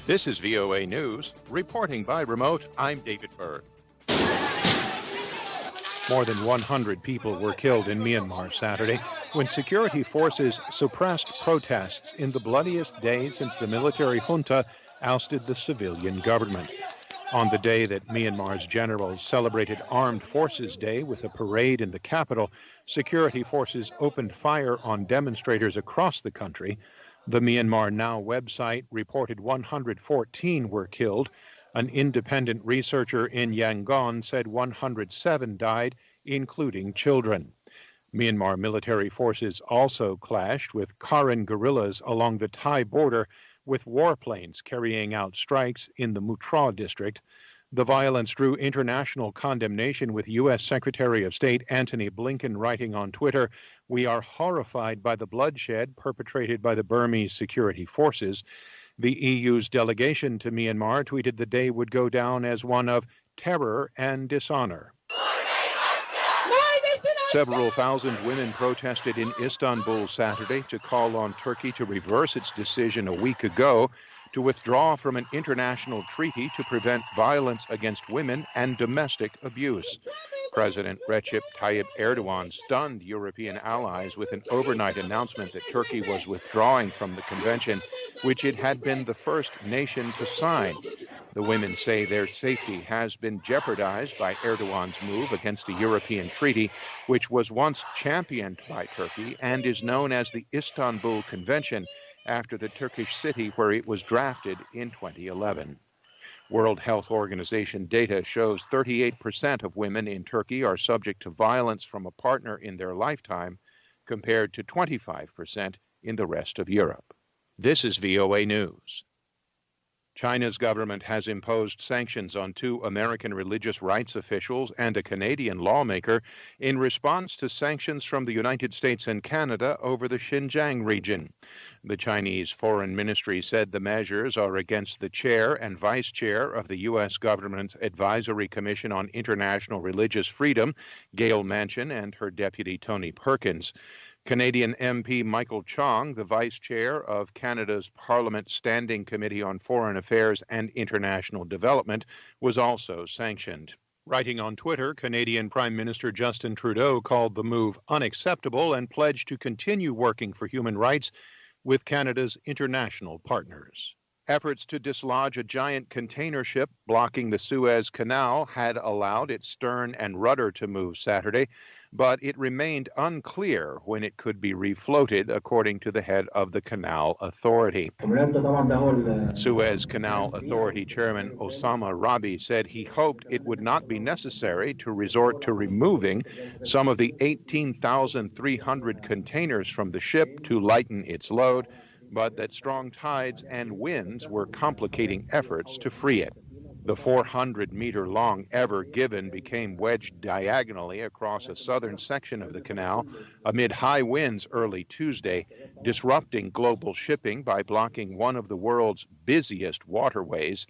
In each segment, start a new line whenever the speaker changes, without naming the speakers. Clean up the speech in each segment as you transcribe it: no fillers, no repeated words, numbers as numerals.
This is VOA News. Reporting by remote, I'm David Byrd. More than 100 people were killed in Myanmar Saturday when security forces suppressed protests in the bloodiest day since the military junta ousted the civilian government. On the day that Myanmar's generals celebrated Armed Forces Day with a parade in the capital, security forces opened fire on demonstrators across the country. The Myanmar Now website reported 114 were killed. An independent researcher in Yangon said 107 died, including children. Myanmar military forces also clashed with Karen guerrillas along the Thai border, with warplanes carrying out strikes in the Mutraw district. The violence drew international condemnation, with U.S. Secretary of State Antony Blinken writing on Twitter, "We are horrified by the bloodshed perpetrated by the Burmese security forces." The EU's delegation to Myanmar tweeted the day would go down as one of terror and dishonor. Several thousand women protested in Istanbul Saturday to call on Turkey to reverse its decision a week ago to withdraw from an international treaty to prevent violence against women and domestic abuse. President Recep Tayyip Erdogan stunned European allies with an overnight announcement that Turkey was withdrawing from the convention, which it had been the first nation to sign. The women say their safety has been jeopardized by Erdogan's move against the European treaty, which was once championed by Turkey and is known as the Istanbul Convention, after the Turkish city where it was drafted in 2011. World Health Organization data shows 38% of women in Turkey are subject to violence from a partner in their lifetime, compared to 25% in the rest of Europe. This is VOA News. China's government has imposed sanctions on 2 American religious rights officials and a Canadian lawmaker in response to sanctions from the United States and Canada over the Xinjiang region. The Chinese Foreign Ministry said the measures are against the chair and vice chair of the U.S. government's Advisory Commission on International Religious Freedom, Gail Manchin, and her deputy Tony Perkins. Canadian MP Michael Chong, the vice chair of Canada's Parliament Standing Committee on Foreign Affairs and International Development, was also sanctioned. Writing on Twitter, Canadian Prime Minister Justin Trudeau called the move unacceptable and pledged to continue working for human rights with Canada's international partners. Efforts to dislodge a giant container ship blocking the Suez Canal had allowed its stern and rudder to move Saturday, but it remained unclear when it could be refloated, according to the head of the Canal Authority. Suez Canal Authority Chairman Osama Rabi said he hoped it would not be necessary to resort to removing some of the 18,300 containers from the ship to lighten its load, but that strong tides and winds were complicating efforts to free it. The 400-meter-long Ever Given became wedged diagonally across a southern section of the canal amid high winds early Tuesday, disrupting global shipping by blocking one of the world's busiest waterways.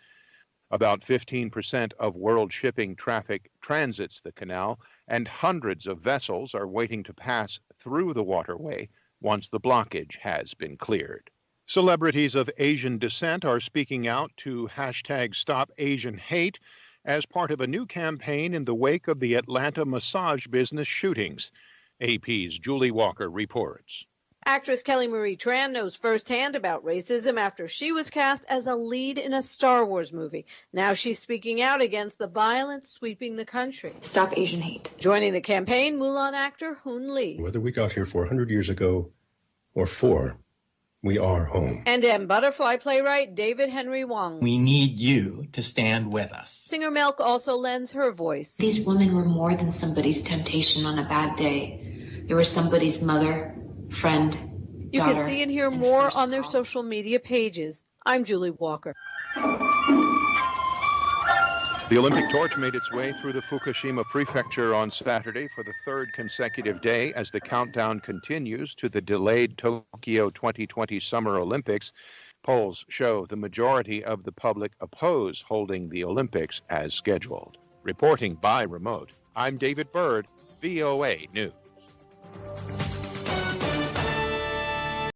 About 15% of world shipping traffic transits the canal, and hundreds of vessels are waiting to pass through the waterway once the blockage has been cleared. Celebrities of Asian descent are speaking out to #StopAsianHate as part of a new campaign in the wake of the Atlanta massage business shootings. AP's Julie Walker reports.
Actress Kelly Marie Tran knows firsthand about racism after she was cast as a lead in a Star Wars movie. Now she's speaking out against the violence sweeping the country.
Stop Asian hate.
Joining the campaign, Mulan actor Hoon Lee.
Whether we got here 400 years ago or 4, we are home.
And M Butterfly playwright David Henry Wong.
We need you to stand with us.
Singer Milk also lends her voice.
These women were more than somebody's temptation on a bad day. They were somebody's mother, friend,
You
daughter,
can see and hear
and
more
first
on their
call.
social media pages. I'm Julie Walker.
The Olympic torch made its way through the Fukushima prefecture on Saturday for the 3rd consecutive day as the countdown continues to the delayed Tokyo 2020 Summer Olympics. Polls show the majority of the public oppose holding the Olympics as scheduled. Reporting by remote, I'm David Byrd, VOA News.